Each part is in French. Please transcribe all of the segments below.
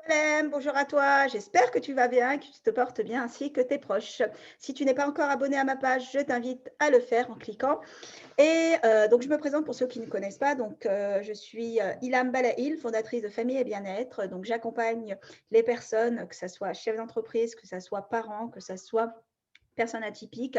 Salam, bonjour à toi, j'espère que tu vas bien, que tu te portes bien ainsi que tes proches. Si tu n'es pas encore abonné à ma page, je t'invite à le faire en cliquant. Donc je me présente pour ceux qui ne connaissent pas, je suis Ilham Balaïl, fondatrice de Famille et Bien-être. Donc j'accompagne les personnes, que ce soit chefs d'entreprise, que ce soit parents, que ce soit personnes atypiques,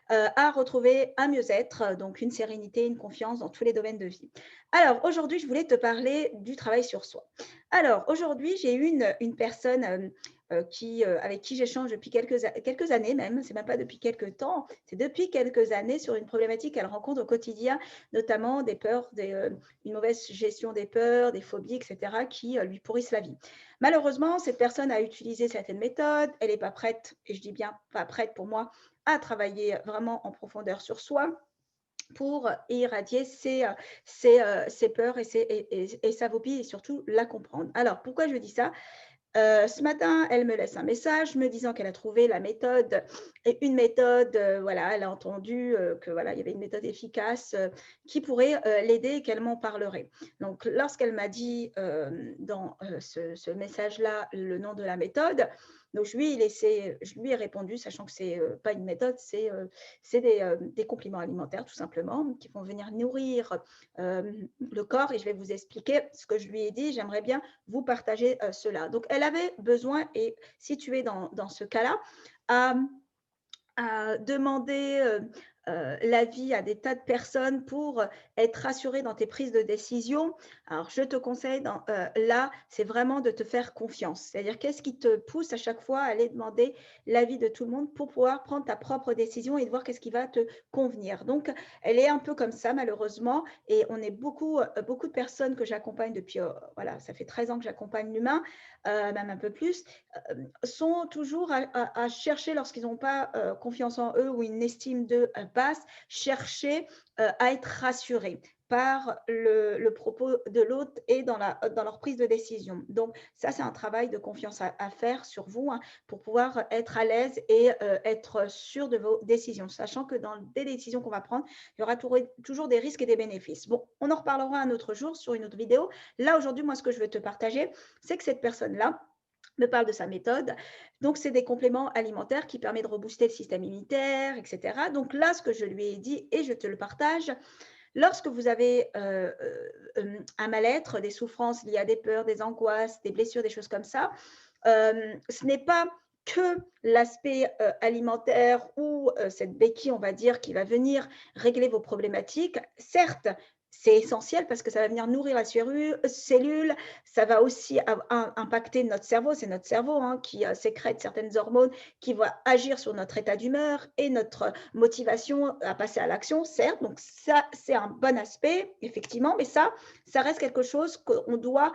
à retrouver un mieux-être, donc une sérénité, une confiance dans tous les domaines de vie. Alors aujourd'hui, je voulais te parler du travail sur soi. Alors aujourd'hui, j'ai une personne avec qui j'échange depuis quelques années même, c'est même pas depuis quelques temps, c'est depuis quelques années sur une problématique qu'elle rencontre au quotidien, notamment des peurs, une mauvaise gestion des peurs, des phobies, etc., qui lui pourrissent la vie. Malheureusement, cette personne a utilisé certaines méthodes, elle n'est pas prête, et je dis bien pas prête pour moi, à travailler vraiment en profondeur sur soi pour irradier ses peurs et sa phobie et surtout la comprendre. Alors, pourquoi je dis ça? Ce matin, elle me laisse un message me disant qu'elle a trouvé la méthode et une méthode, voilà, elle a entendu, que voilà, il y avait une méthode efficace, qui pourrait, l'aider et qu'elle m'en parlerait. Donc lorsqu'elle m'a dit, dans, ce message-là, le nom de la méthode, donc je lui ai répondu, sachant que c'est, pas une méthode, c'est des compléments alimentaires tout simplement, qui vont venir nourrir, le corps et je vais vous expliquer ce que je lui ai dit. J'aimerais bien vous partager cela. Donc, elle avait besoin, et si tu es dans ce cas-là, à demander, l'avis à des tas de personnes pour être rassurée dans tes prises de décision. Alors je te conseille là, c'est vraiment de te faire confiance. C'est-à-dire qu'est-ce qui te pousse à chaque fois à aller demander l'avis de tout le monde pour pouvoir prendre ta propre décision et de voir qu'est-ce qui va te convenir. Donc elle est un peu comme ça malheureusement et on est beaucoup de personnes que j'accompagne depuis, voilà, ça fait 13 ans que j'accompagne l'humain, même un peu plus, sont toujours à chercher lorsqu'ils n'ont pas confiance en eux ou une estime d'eux basse, chercher à être rassurés par le propos de l'autre et dans leur prise de décision. Donc ça, c'est un travail de confiance à faire sur vous hein, pour pouvoir être à l'aise et être sûr de vos décisions, sachant que dans des décisions qu'on va prendre, il y aura toujours des risques et des bénéfices. Bon, on en reparlera un autre jour sur une autre vidéo. Là, aujourd'hui, moi, ce que je veux te partager, c'est que cette personne-là, me parle de sa méthode. Donc, c'est des compléments alimentaires qui permettent de rebooster le système immunitaire, etc. Donc là, ce que je lui ai dit, et je te le partage, lorsque vous avez un mal-être, des souffrances liées à des peurs, des angoisses, des blessures, des choses comme ça, ce n'est pas que l'aspect alimentaire ou cette béquille, on va dire, qui va venir régler vos problématiques. Certes, c'est essentiel parce que ça va venir nourrir la cellule, ça va aussi impacter notre cerveau. C'est notre cerveau hein, qui sécrète certaines hormones qui vont agir sur notre état d'humeur et notre motivation à passer à l'action, certes. Donc ça, c'est un bon aspect, effectivement, mais ça reste quelque chose qu'on doit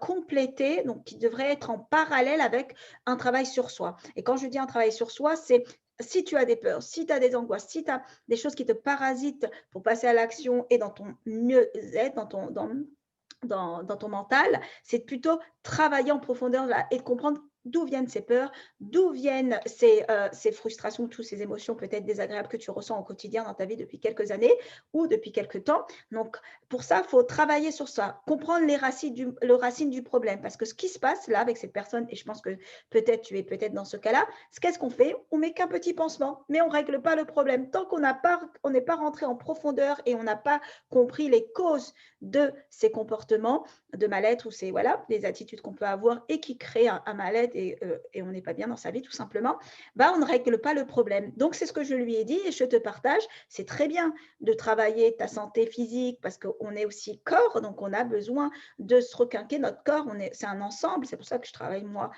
compléter, donc qui devrait être en parallèle avec un travail sur soi. Et quand je dis un travail sur soi, c'est si tu as des peurs, si tu as des angoisses, si tu as des choses qui te parasitent pour passer à l'action et dans ton mieux-être, dans ton mental, c'est plutôt travailler en profondeur là, et de comprendre d'où viennent ces peurs, d'où viennent ces frustrations, toutes ces émotions peut-être désagréables que tu ressens au quotidien dans ta vie depuis quelques années ou depuis quelques temps. Donc, pour ça, il faut travailler sur ça, comprendre le racine du problème. Parce que ce qui se passe là avec cette personne, et je pense que peut-être tu es peut-être dans ce cas-là, qu'est-ce qu'on fait? On met qu'un petit pansement, mais on ne règle pas le problème. Tant qu'on n'est pas rentré en profondeur et on n'a pas compris les causes de ces comportements de mal-être ou ces voilà, les attitudes qu'on peut avoir et qui créent un mal-être et on n'est pas bien dans sa vie tout simplement, bah, on ne règle pas le problème. Donc c'est ce que je lui ai dit et je te partage. C'est très bien de travailler ta santé physique parce qu'on est aussi corps, donc on a besoin de se requinquer notre corps. C'est un ensemble, c'est pour ça que je travaille moi.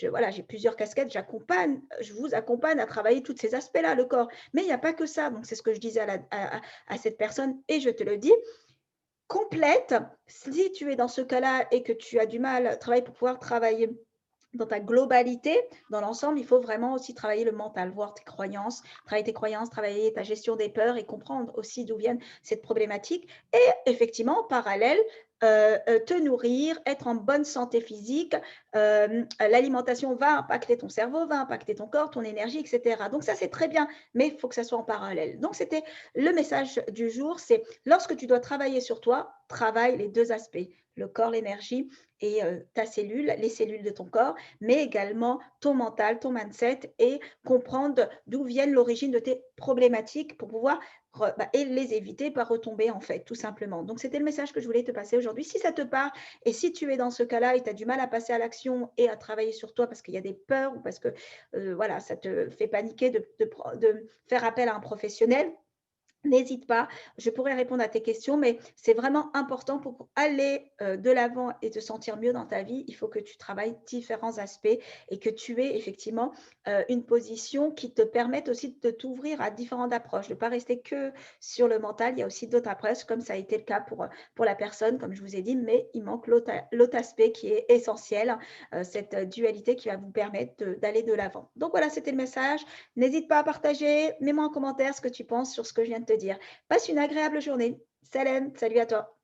Voilà, j'ai plusieurs casquettes, je vous accompagne à travailler tous ces aspects-là, le corps. Mais il n'y a pas que ça. Donc c'est ce que je disais à cette personne et je te le dis complète. Si tu es dans ce cas-là et que tu as du mal, travaille pour pouvoir travailler dans ta globalité, dans l'ensemble, il faut vraiment aussi travailler le mental, voir tes croyances, travailler ta gestion des peurs et comprendre aussi d'où viennent cette problématique. Et effectivement, en parallèle, te nourrir, être en bonne santé physique. L'alimentation va impacter ton cerveau, va impacter ton corps, ton énergie, etc. Donc ça, c'est très bien, mais il faut que ça soit en parallèle. Donc c'était le message du jour, c'est lorsque tu dois travailler sur toi, travaille les deux aspects, le corps, l'énergie et ta cellule, les cellules de ton corps, mais également ton mental, ton mindset et comprendre d'où viennent l'origine de tes problématiques pour pouvoir et les éviter, pas retomber en fait, tout simplement. Donc, c'était le message que je voulais te passer aujourd'hui. Si ça te parle et si tu es dans ce cas-là et tu as du mal à passer à l'action et à travailler sur toi parce qu'il y a des peurs ou parce que voilà, ça te fait paniquer de faire appel à un professionnel, n'hésite pas, je pourrais répondre à tes questions, mais c'est vraiment important pour aller, de l'avant et te sentir mieux dans ta vie. Il faut que tu travailles différents aspects et que tu aies effectivement, une position qui te permette aussi de t'ouvrir à différentes approches, de ne pas rester que sur le mental. Il y a aussi d'autres approches comme ça a été le cas pour la personne, comme je vous ai dit, mais il manque l'autre aspect qui est essentiel, cette dualité qui va vous permettre d'aller de l'avant. Donc voilà, c'était le message. N'hésite pas à partager, mets-moi en commentaire ce que tu penses sur ce que je viens de te dire. Passe une agréable journée. Salam, salut à toi.